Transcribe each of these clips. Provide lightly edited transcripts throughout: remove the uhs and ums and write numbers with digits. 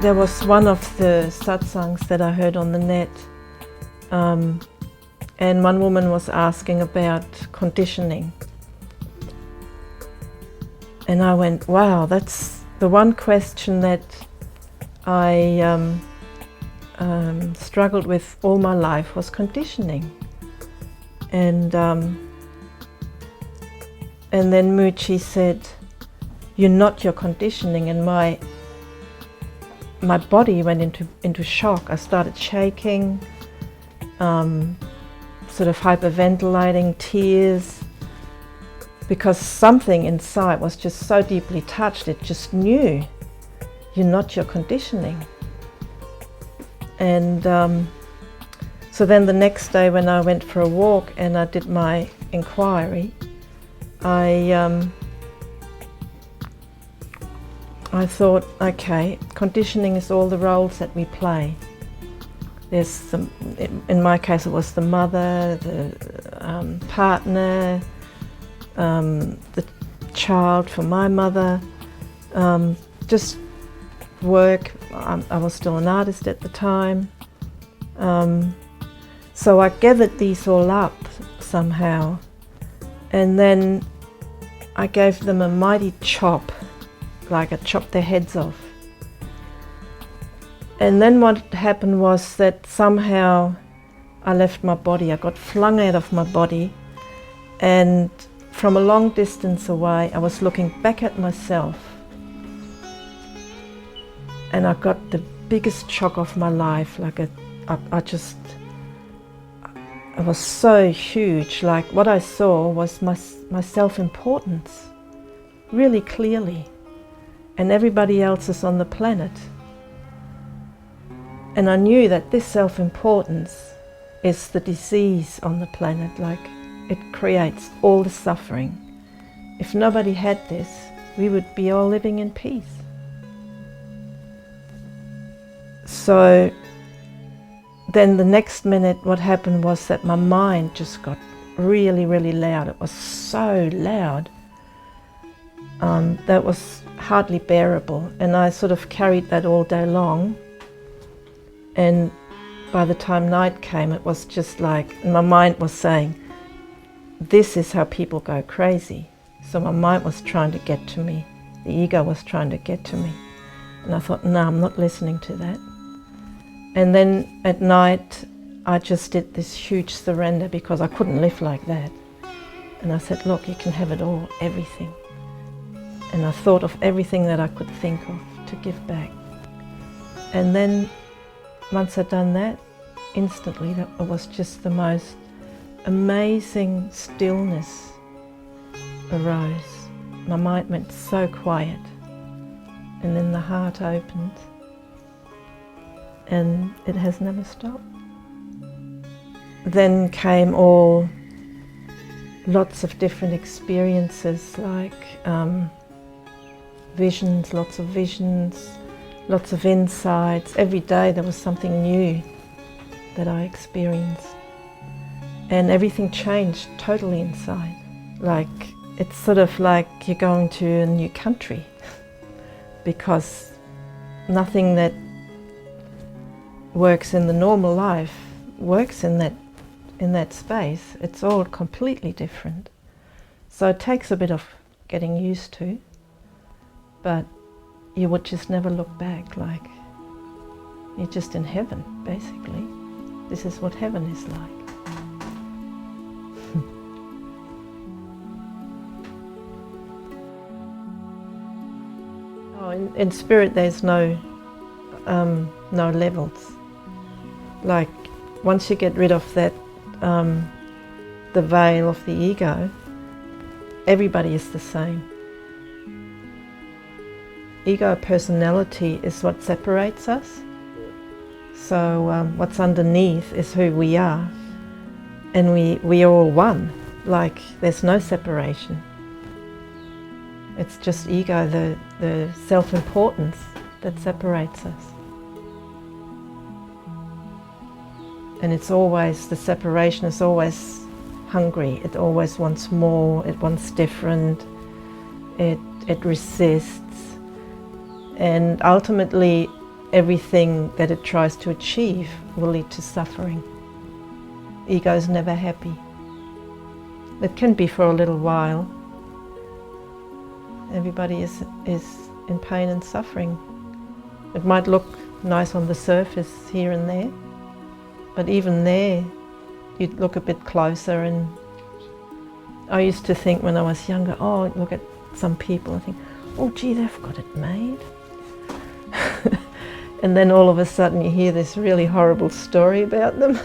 There was one of the satsangs that I heard on the net, and one woman was asking about conditioning. And I went, wow, that's the one question that I struggled with all my life, was conditioning. And then Moochie said, "You're not your conditioning," and my body went into shock. I started shaking, sort of hyperventilating, tears, because something inside was just so deeply touched. It just knew, you're not your conditioning. And so then the next day when I went for a walk and I did my inquiry, I thought, okay, conditioning is all the roles that we play. There's in my case it was the mother, the partner, the child for my mother, just work. I was still an artist at the time. So I gathered these all up somehow, and then I gave them a mighty chop, like I chopped their heads off. And then what happened was that somehow I left my body. I got flung out of my body, and from a long distance away I was looking back at myself, and I got the biggest shock of my life. Like it was so huge. Like what I saw was my self-importance really clearly, and everybody else is on the planet. And I knew that this self-importance is the disease on the planet. Like it creates all the suffering. If nobody had this, we would be all living in peace. So then the next minute what happened was that my mind just got really, really loud. It was so loud that was hardly bearable, and I sort of carried that all day long. And by the time night came, it was just like, my mind was saying, this is how people go crazy. So my mind was trying to get to me. The ego was trying to get to me. And I thought, no, I'm not listening to that. And then at night, I just did this huge surrender, because I couldn't live like that. And I said, look, you can have it all, everything. And I thought of everything that I could think of to give back. And then once I'd done that, instantly that was just the most amazing stillness arose. My mind went so quiet, and then the heart opened, and it has never stopped. Then came lots of different experiences, like visions, lots of visions, lots of insights. Every day there was something new that I experienced, and everything changed totally inside. Like it's sort of like you're going to a new country, because nothing that works in the normal life works in that space. It's all completely different. So it takes a bit of getting used to, but you would just never look back. Like you're just in heaven, basically. This is what heaven is like. In spirit there's no levels. Like once you get rid of that, the veil of the ego, everybody is the same. Ego personality is what separates us. So what's underneath is who we are, and we are all one. Like there's no separation. It's just ego, the self-importance, that separates us. And it's always, the separation is always hungry. It always wants more, it wants different, it resists. And ultimately everything that it tries to achieve will lead to suffering. Ego is never happy. It can be for a little while. Everybody is in pain and suffering. It might look nice on the surface here and there, but even there you'd look a bit closer. And I used to think when I was younger, oh, look at some people and think, oh gee, they've got it made. And then all of a sudden you hear this really horrible story about them.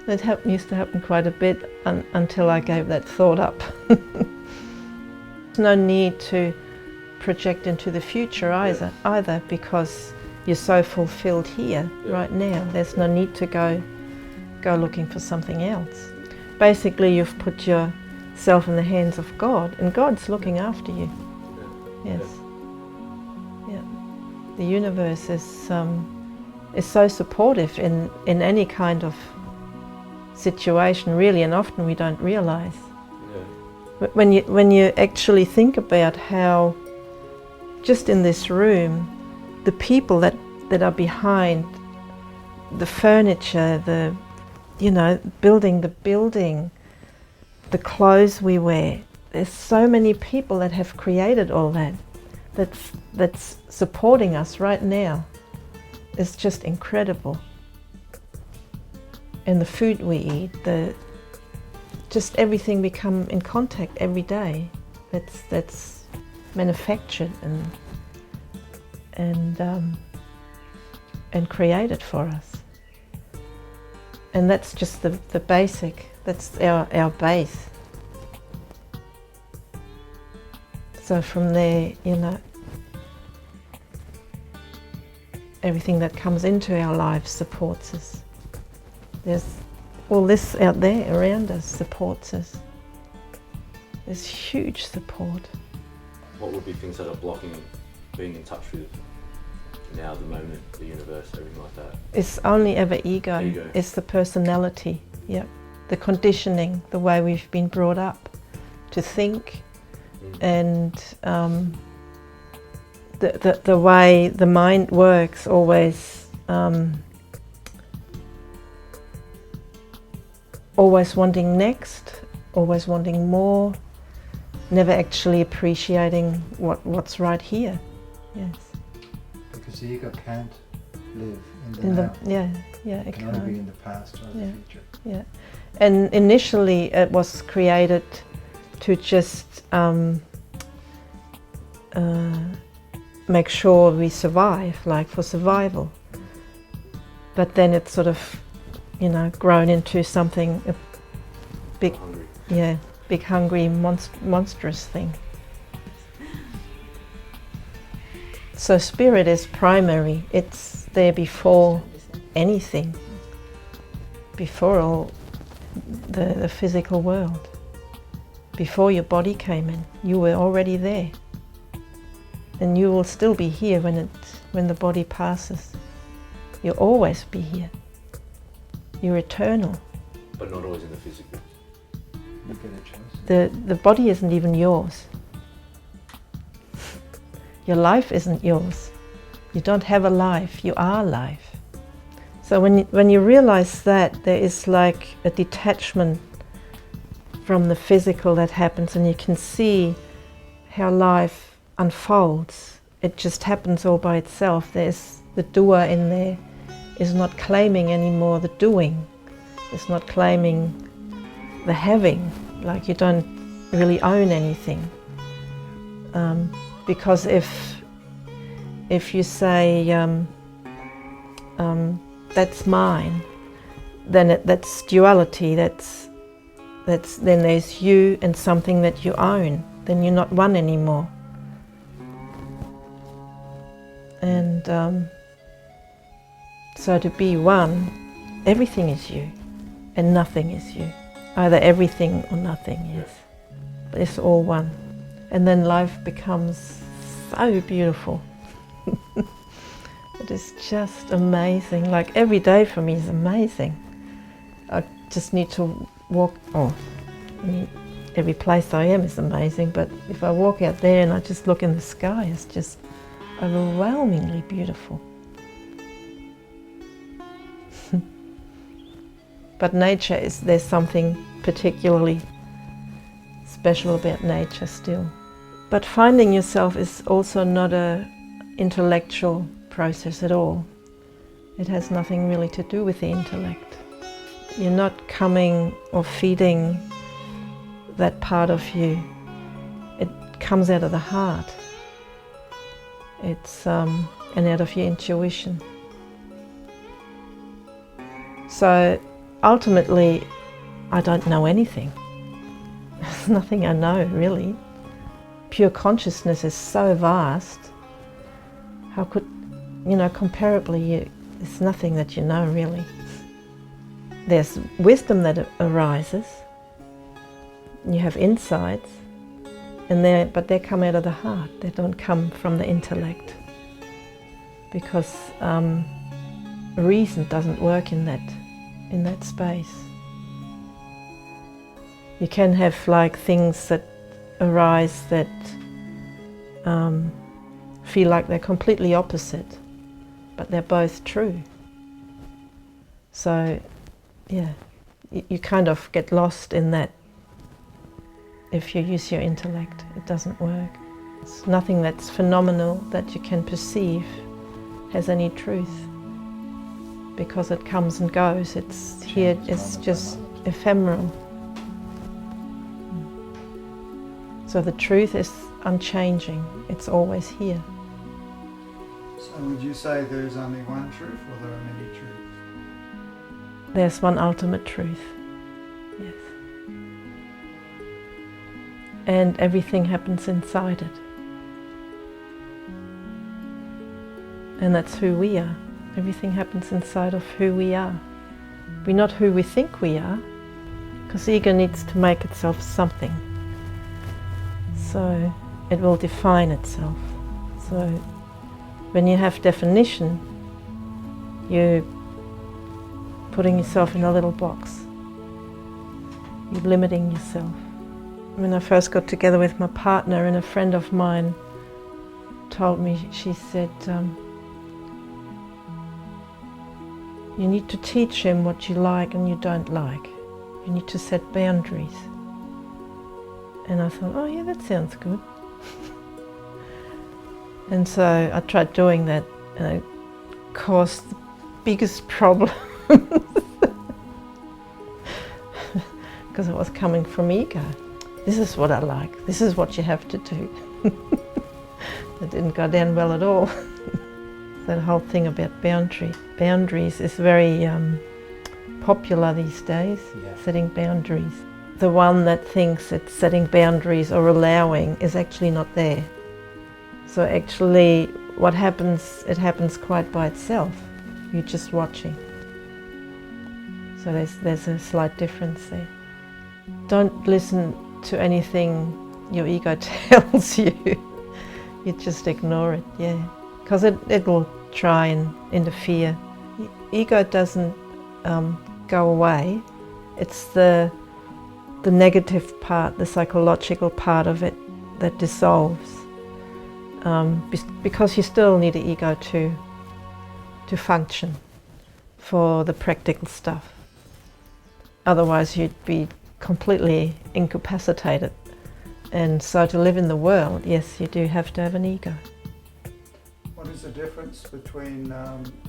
That used to happen quite a bit until I gave that thought up. There's no need to project into the future either, because you're so fulfilled here right now. There's no need to go looking for something else. Basically, you've put yourself in the hands of God, and God's looking after you. Yes. Yeah. The universe is so supportive in any kind of situation, really, and often we don't realize. But when you actually think about how, just in this room, the people that are behind the furniture, building the building, the clothes we wear, there's so many people that have created all that's supporting us right now. It's just incredible. And the food we eat, just everything we come in contact every day, that's manufactured and created for us. And that's just the basic. That's our base. So from there, everything that comes into our lives supports us. There's all this out there around us supports us. There's huge support. What would be things that are blocking being in touch with now, the moment, the universe, everything like that? It's only ever ego. It's the personality, yep. The conditioning, the way we've been brought up to think, and the way the mind works, always wanting next, always wanting more, never actually appreciating what's right here. Yes. Because the ego can't live in the now. It can only be in the past or the future. Yeah. And initially it was created to just make sure we survive, like for survival. But then it's sort of, grown into something big, big hungry, monstrous thing. So spirit is primary. It's there before anything, before all the physical world. Before your body came in, you were already there. And you will still be here when the body passes. You'll always be here. You're eternal. But not always in the physical. You get a choice. The body isn't even yours. Your life isn't yours. You don't have a life, you are life. So when you realize that, there is like a detachment from the physical that happens, and you can see how life unfolds. It just happens all by itself. There's the doer in there is not claiming anymore the doing. It's not claiming the having, like you don't really own anything. Because if you say that's mine, then that's duality. That's then there's you and something that you own. Then you're not one anymore. And so to be one, everything is you, and nothing is you. Either everything or nothing is. But it's all one. And then life becomes so beautiful. It is just amazing. Like every day for me is amazing. I just need to walk, every place I am is amazing, but if I walk out there and I just look in the sky, it's just overwhelmingly beautiful. But nature there's something particularly special about nature still. But finding yourself is also not an intellectual process at all. It has nothing really to do with the intellect. You're not coming or feeding that part of you. It comes out of the heart. It's and out of your intuition. So ultimately, I don't know anything. There's nothing I know, really. Pure consciousness is so vast. How could, comparably, there's nothing that you know, really. There's wisdom that arises. You have insights, but they come out of the heart. They don't come from the intellect, because reason doesn't work in that space. You can have things that arise that feel like they're completely opposite, but they're both true. So, yeah, you kind of get lost in that. If you use your intellect, it doesn't work. It's nothing that's phenomenal that you can perceive has any truth, because it comes and goes. It's here, it's just ephemeral. So the truth is unchanging. It's always here. So would you say there's only one truth, or there are many truths? There's one ultimate truth, yes. And everything happens inside it. And that's who we are. Everything happens inside of who we are. We're not who we think we are, because the ego needs to make itself something. So it will define itself. So when you have definition, you're putting yourself in a little box. You're limiting yourself. When I first got together with my partner, and a friend of mine told me, she said, you need to teach him what you like and you don't like. You need to set boundaries. And I thought, oh yeah, that sounds good. And so I tried doing that, and it caused the biggest problem. Because it was coming from ego. This is what I like. This is what you have to do. It didn't go down well at all. That whole thing about boundaries is very popular these days, yeah. Setting boundaries. The one that thinks it's setting boundaries or allowing is actually not there. So actually what happens, it happens quite by itself. You're just watching. So there's a slight difference there. Don't listen to anything your ego tells you. You just ignore it, yeah. Because it will try and interfere. Ego doesn't go away. It's the negative part, the psychological part of it that dissolves. Because you still need the ego to function for the practical stuff. Otherwise you'd be completely incapacitated. And so to live in the world, yes, you do have to have an ego. What is the difference between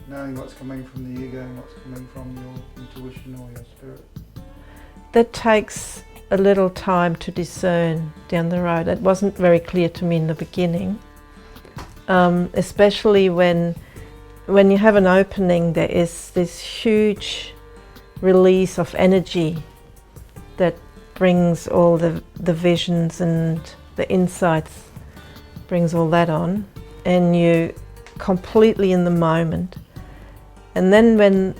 knowing what's coming from the ego and what's coming from your intuition or your spirit? That takes a little time to discern down the road. It wasn't very clear to me in the beginning, especially when you have an opening. There is this huge release of energy that brings all the visions and the insights, brings all that on, and you're completely in the moment. And then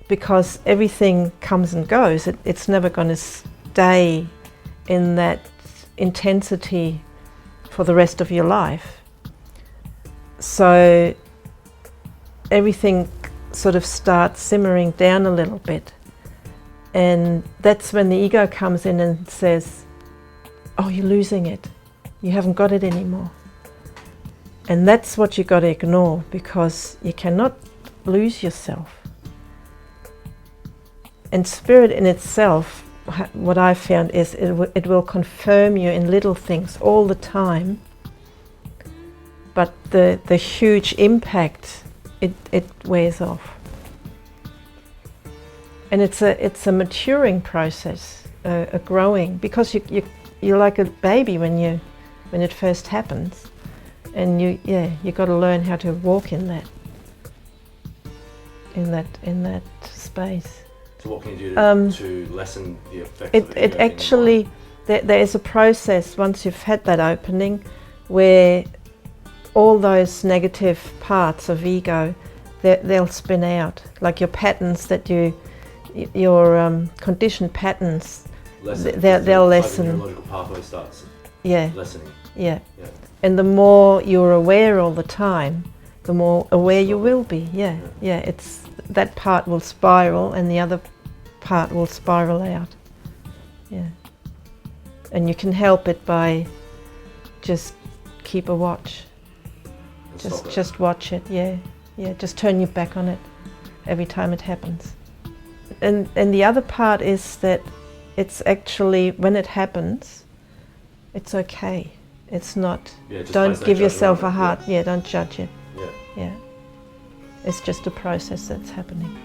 because everything comes and goes, it's never going to stay in that intensity for the rest of your life. So everything sort of starts simmering down a little bit. And that's when the ego comes in and says, oh, you're losing it. You haven't got it anymore. And that's what you got to ignore, because you cannot lose yourself. And spirit in itself, what I found is it will confirm you in little things all the time, but the huge impact, it wears off. And it's a maturing process, a growing, because you're like a baby when it first happens, and you got to learn how to walk in that space. So what can you do to lessen the effects of It actually, there is a process once you've had that opening where all those negative parts of ego, they'll spin out, like your patterns that your conditioned patterns, they'll lessen. Like the neurological pathway starts lessening. Yeah. And the more you're aware all the time, the more aware you will be. Yeah. It's that part will spiral, and the other part will spiral out. Yeah. And you can help it by just keep a watch. Just watch it. Yeah. Just turn your back on it every time it happens. And the other part is that it's actually, when it happens, it's okay. It's not. Don't give yourself a hard. Don't judge it. Yeah. It's just a process that's happening.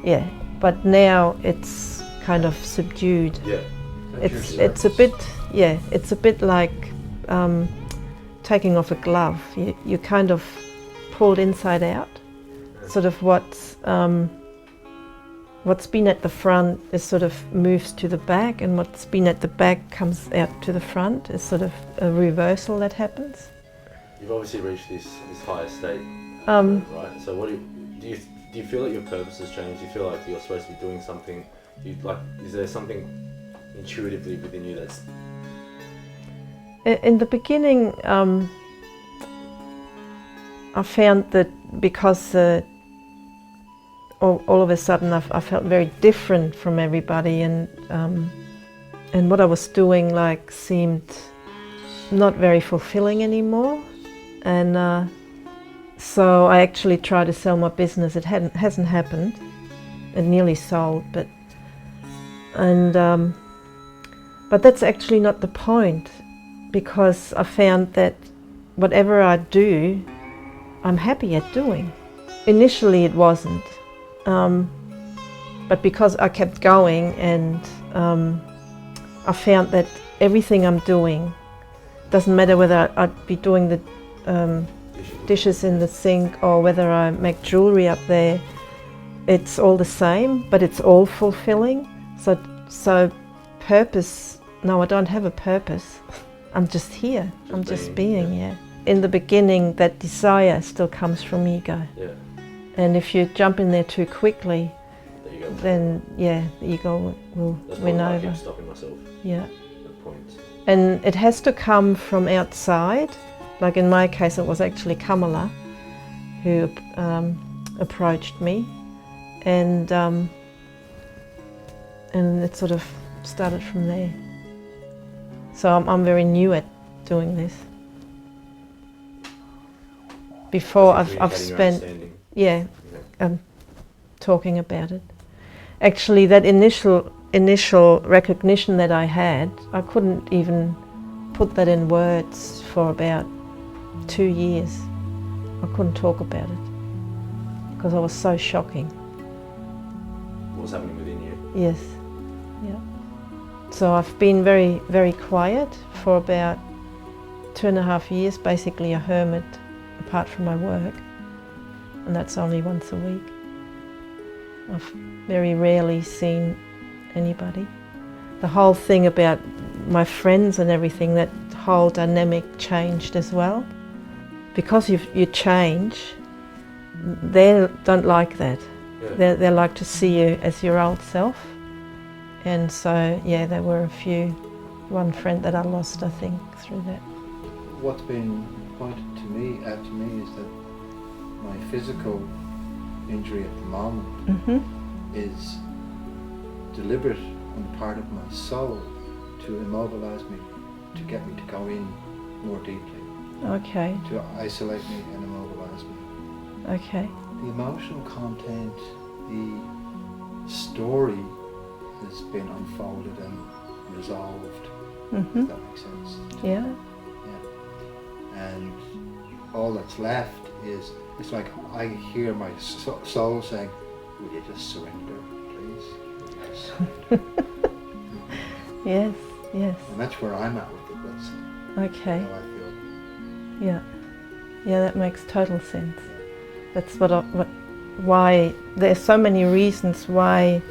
Yeah. But now it's kind of subdued. Yeah. It's a bit. Yeah. It's a bit like taking off a glove. You kind of pulled inside out. Sort of what's been at the front is sort of moves to the back, and what's been at the back comes out to the front. It's sort of a reversal that happens. You've obviously reached this higher state, right? So what do you feel that your purpose has changed? Do you feel like you're supposed to be doing something? Is there something intuitively within you that's... In the beginning, I found that because all of a sudden I felt very different from everybody, and what I was doing seemed not very fulfilling anymore, and so I actually tried to sell my business. It hasn't happened. It nearly sold, but that's actually not the point, because I found that whatever I do, I'm happy at doing. Initially it wasn't. But because I kept going, and I found that everything I'm doing, doesn't matter whether I'd be doing the dishes in the sink or whether I make jewellery up there, it's all the same, but it's all fulfilling. So purpose, no, I don't have a purpose. I'm just here. I'm just being, yeah. In the beginning, that desire still comes from ego. Yeah. And if you jump in there too quickly, then the ego will win over. I keep stopping myself. Yeah. The point. And it has to come from outside. Like in my case, it was actually Kamala who approached me, and it sort of started from there. So I'm very new at doing this. Before I've spent talking about it. Actually, that initial recognition that I had, I couldn't even put that in words for about 2 years. I couldn't talk about it because it was so shocking. What was happening within you? Yes, yeah. So I've been very, very quiet for about 2.5 years, basically a hermit apart from my work, and that's only once a week. I've very rarely seen anybody. The whole thing about my friends and everything, that whole dynamic changed as well. Because you change, they don't like that. Yeah. They like to see you as your old self. And so, there were one friend that I lost, I think, through that. What's been pointed out to me is that my physical injury at the moment is deliberate on the part of my soul to immobilise me, to get me to go in more deeply. Okay. To isolate me and immobilize me. Okay. The emotional content, the story has been unfolded and resolved. Mm-hmm. If that makes sense. Yeah. Yeah. And all that's left is, it's like I hear my soul saying, "Will you just surrender, please? Will you just surrender?" Yes. Yes. And that's where I'm at with it. That's Okay. how I feel. Yeah. Yeah, that makes total sense. That's why there's so many reasons why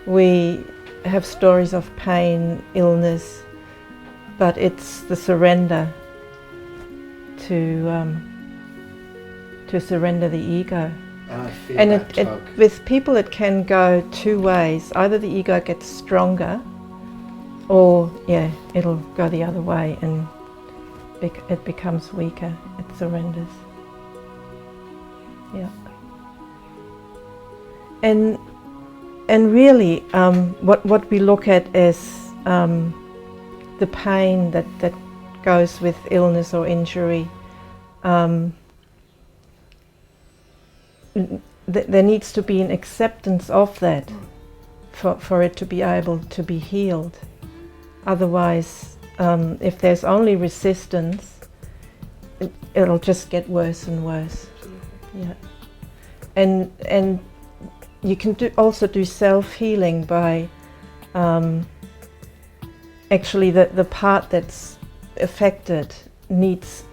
we have stories of pain, illness, but it's the surrender to surrender the ego. And I feel And that tug. with people it can go two ways. Either the ego gets stronger, or it'll go the other way and it becomes weaker. It surrenders. Yeah. And really, what we look at is the pain that goes with illness or injury. There needs to be an acceptance of that for it to be able to be healed. Otherwise, if there's only resistance, it'll just get worse and worse. Yeah, and you can also do self-healing by actually the part that's affected needs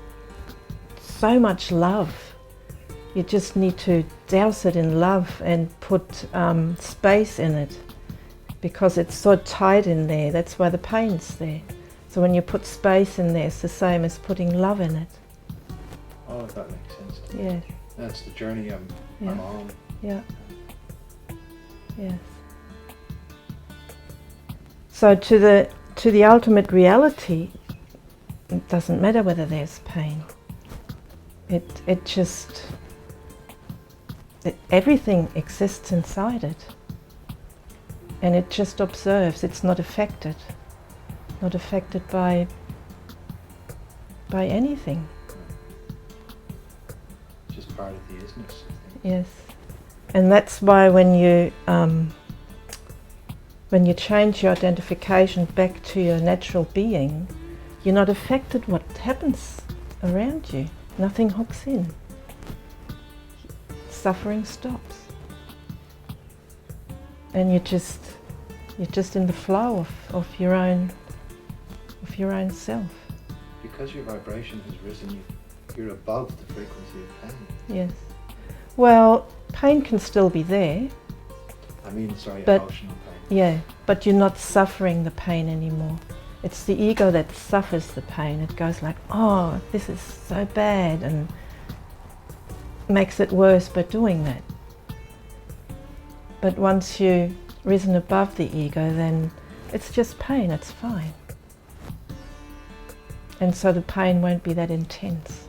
so much love. You just need to douse it in love and put space in it, because it's so tight in there. That's why the pain's there. So when you put space in there, it's the same as putting love in it. Oh, that makes sense to me. Yeah. That's the journey I'm on. Yeah. Yes. So to the ultimate reality, it doesn't matter whether there's pain. It just everything exists inside it, and it just observes. It's not affected by anything. Just part of the isness, I think. Yes, and that's why when you change your identification back to your natural being, you're not affected what happens around you. Nothing hooks in. Suffering stops, and you're just in the flow of your own self. Because your vibration has risen, you're above the frequency of pain. Yes. Well, pain can still be there. I mean, sorry, But- emotional pain. Yeah, but you're not suffering the pain anymore. It's the ego that suffers the pain. It goes like, oh, this is so bad, and makes it worse by doing that. But once you've risen above the ego, then it's just pain, it's fine. And so the pain won't be that intense.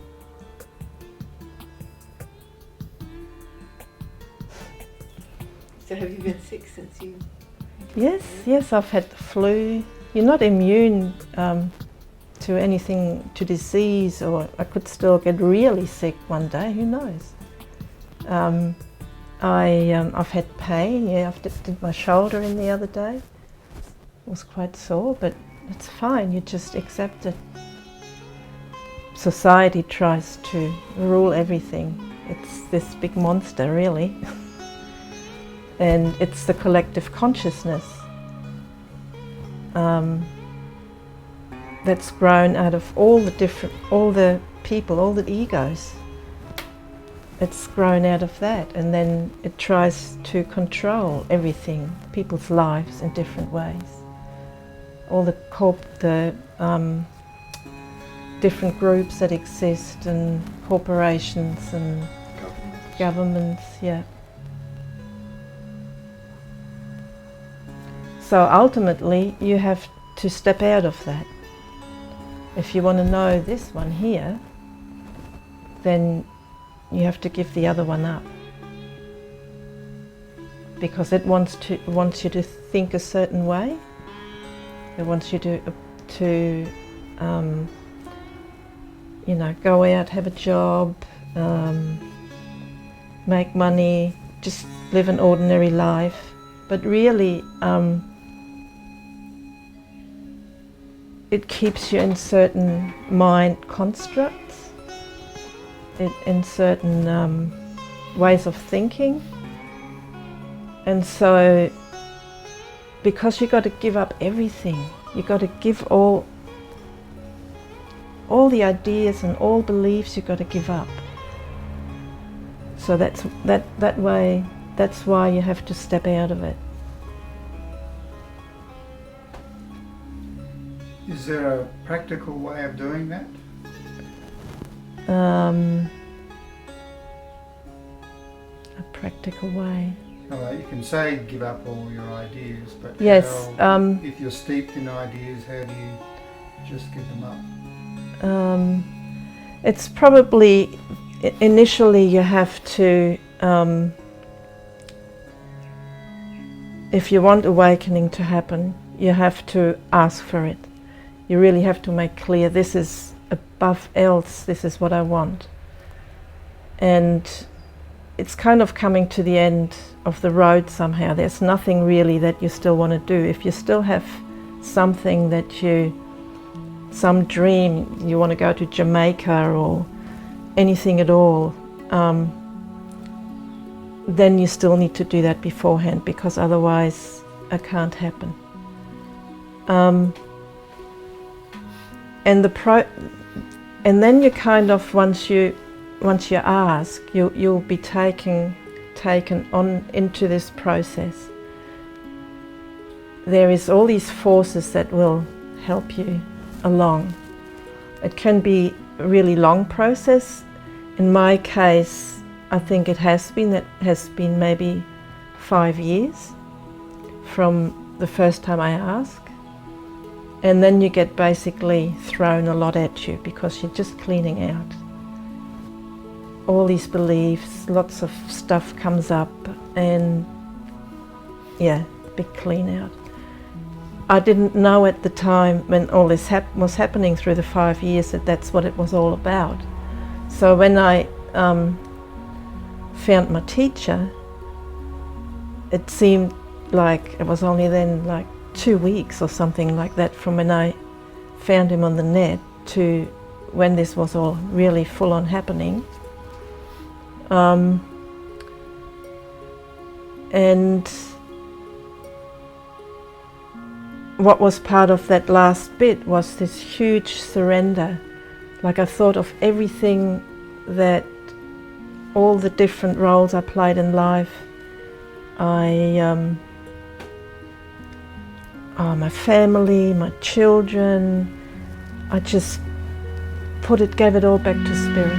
So have you been sick since you... Yes, I've had the flu. You're not immune to anything, to disease, or I could still get really sick one day, who knows. I've had pain, I did my shoulder in the other day. It was quite sore, but it's fine, you just accept it. Society tries to rule everything. It's this big monster, really. And it's the collective consciousness that's grown out of all the people, all the egos. It's grown out of that, and then it tries to control everything, people's lives in different ways. All the different groups that exist, and corporations and governments, yeah. So ultimately, you have to step out of that. If you want to know this one here, then you have to give the other one up, because it wants you to think a certain way. It wants you to go out, have a job, make money, just live an ordinary life. But really, it keeps you in certain mind constructs, in certain ways of thinking. And so, because you got to give up everything, you got to give all the ideas and all beliefs you got to give up. So that's why you have to step out of it. Is there a practical way of doing that? A practical way. Well, you can say give up all your ideas, but yes, if you're steeped in ideas, how do you just give them up? It's probably, initially you have to, if you want awakening to happen, you have to ask for it. You really have to make clear, this is above else, this is what I want. And it's kind of coming to the end of the road somehow. There's nothing really that you still want to do. If you still have something some dream, you want to go to Jamaica or anything at all, then you still need to do that beforehand, because otherwise it can't happen. And then you kind of, once you ask, you'll be taken on into this process. There is all these forces that will help you along. It can be a really long process. In my case, I think it has been maybe 5 years from the first time I asked. And then you get basically thrown a lot at you, because you're just cleaning out all these beliefs, lots of stuff comes up, and yeah, big clean out. I didn't know at the time, when all this was happening through the 5 years, that that's what it was all about. So when I found my teacher, it seemed like it was only then like 2 weeks or something like that from when I found him on the net to when this was all really full on happening. And what was part of that last bit was this huge surrender. Like, I thought of everything, that all the different roles I played in life. My family, my children, I just gave it all back to Spirit.